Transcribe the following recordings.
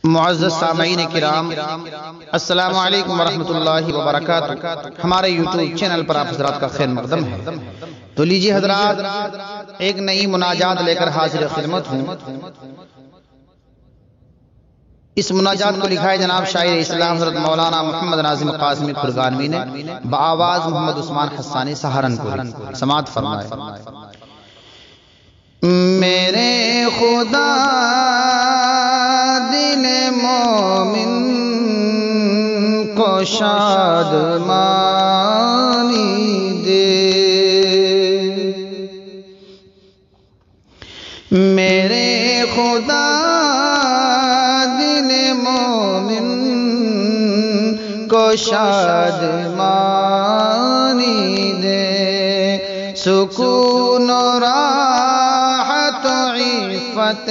معزز سامعین کرام، السلام علیکم ورحمۃ اللہ وبرکاتہ۔ ہمارے یوٹیوب چینل پر آپ حضرات کا خیر مقدم ہے۔ تو لیجیے حضرات، ایک نئی مناجات لے کر حاضر خدمت ہوں۔ اس مناجات کو لکھا ہے جناب شاعر اسلام حضرت مولانا محمد ناظم قاسمی کھرگانوی نے، بآواز محمد عثمان حسانی سہارنپوری۔ سماعت فرمائے۔ میرے خدا دل مومن کو شادمانی دے، میرے خدا دل مومن کو شادمانی دے، سکون و راحت و عفت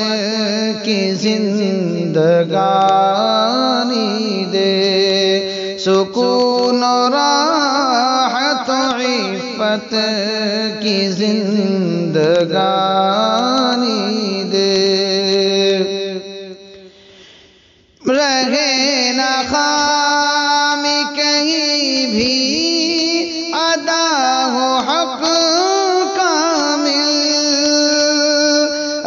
کی زندگانی دے، سکون و راحت و عفت کی زندگانی دے، رہے نہ خامی کہیں بھی ادا ہو حق کامل،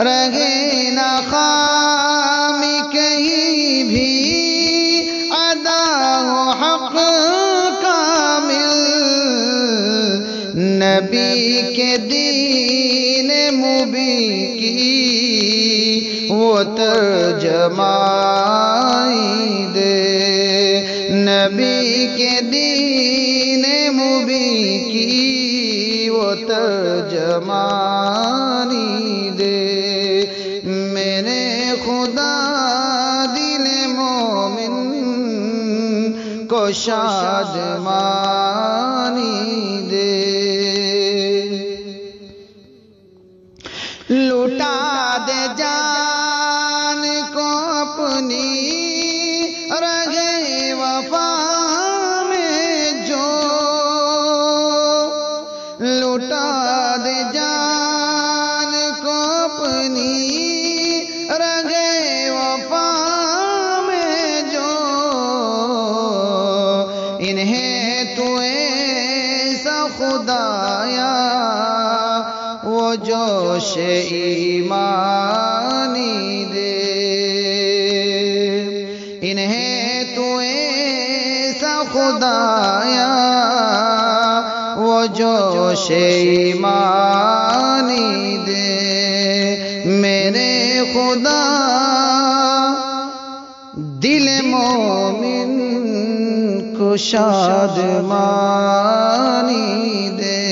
رہے نہ خامی کہیں بھی ادا ہو حق کامل، نبی کے دین مبین کی وہ ترجمائی دے، نبی کے دین مبین کی وہ ترجمانی دے، میرے خدا دل مومن کو شادمانی دے، لٹا دے جان کو اپنی رہے وفا میں جو، لٹا دے جان کو اپنی رہے وفا میں جو، انہیں تو ایسا خدایا وہ جوش ایمانی دے، انہیں تو ایسا خدایا وہ جوش ایمانی دے، میرے خدا دل مومن کو شادمانی دے،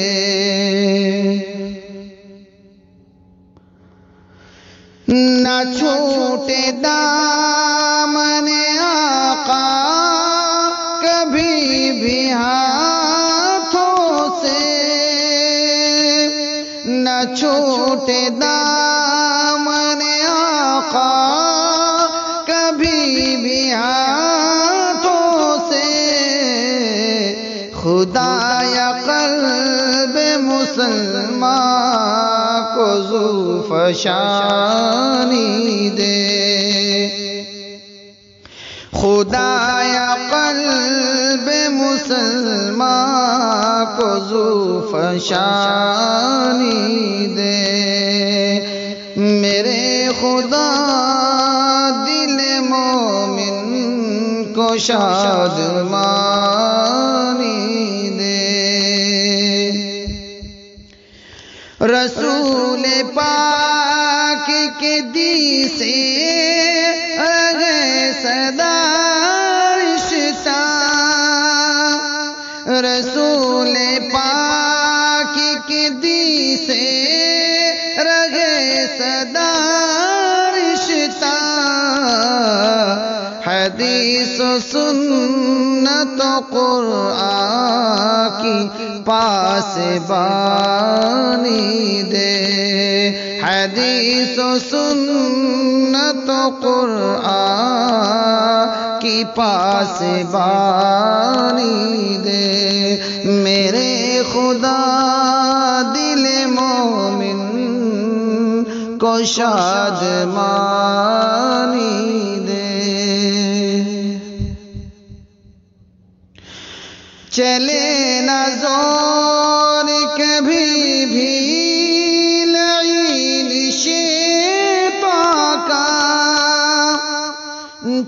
نہ چھوٹے دامن آقا کبھی بھی ہاتھوں سے، نہ چھوٹے دامن آقا کبھی بھی ہاتھوں سے، خدایا قلب مسلمان کو ذوالفشانی دے، خدایا قلب مسلمان کو ذوالفشانی دے، میرے خدا دل مومن کو شادمانی دے، رسول پاک کے دی سے رہے سدا رشتہ، رسول پاک کے دی سے رہے سدا رشتہ، حدیث و سنت و قرآن کی پاسبانی دے، حدیث و سنت و قرآن کی پاسبانی دے، میرے خدا دل مومن کو شادمانی دے۔ چلے نہ زور کبھی بھی لعین شیطان کا،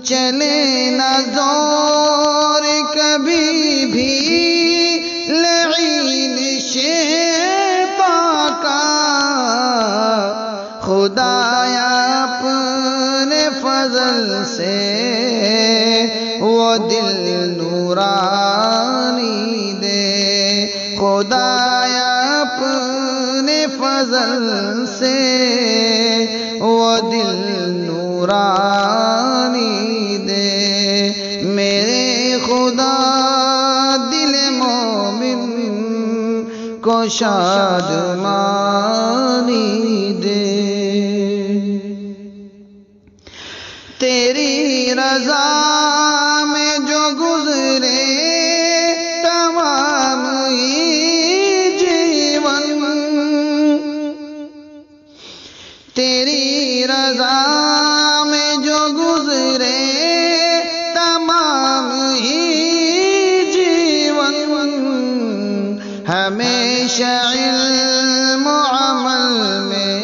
چلے نہ زور کبھی بھی لعین شیطان کا، خدایا اپنے فضل سے وہ دل نورانی دے، خدایا اپنے فضل سے وہ دل نورانی دے، میرے خدا دل مومن کو شادمانی دے، تیری رضا میں جو گزرے تمام ہی جیون، تیری رضا میں جو گزرے تمام ہی جیون، ہمیشہ علم و عمل میں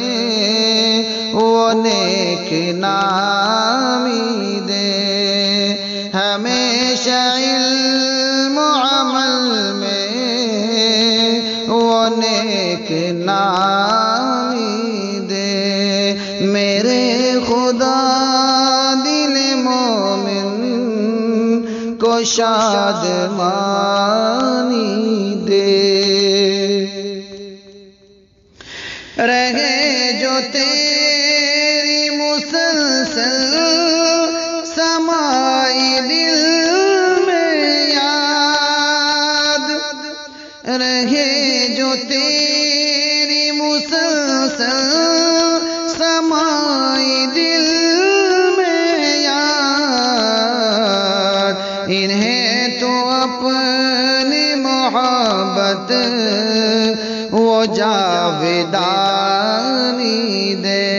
وہ نیک نامی دے، ہمیشہ علم و عمل میں وہ نیک نامی دے، میرے خدا دل مومن کو شادمانی دے، رہے جو تیری مسلسل سمائی دل میں یاد، رہے جو تیری مسلسل سمائی دل میں یاد، انہیں تو اپنی محبت وہ جاویدانی دے،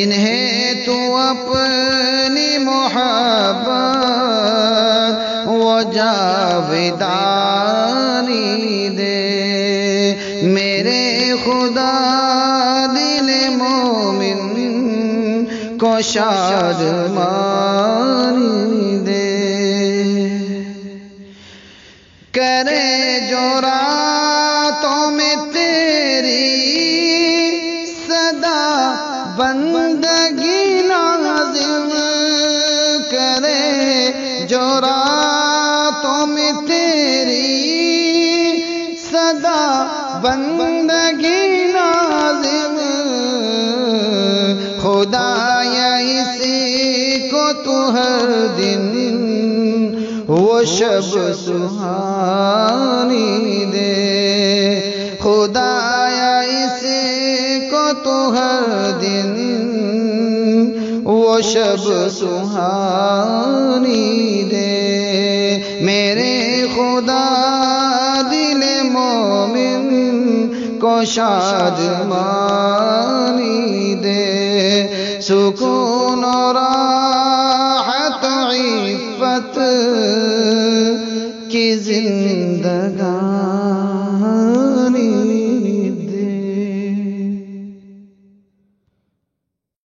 انہیں تو اپنی محبت وہ جاویدانی دے، میرے خدا دل مومن کو شادمانی دے، کرے جو راتوں میں تیری صدا بندگی لازم، کرے جو راتوں میں تیری صدا بندگی لازم، خدایا اسی کو تو ہر دن وہ شب سہانی دے، خدایا اسی کو تو ہر دن وہ شب سہانی دے، میرے خدا دل مومن کو شادمانی دے، سکون اور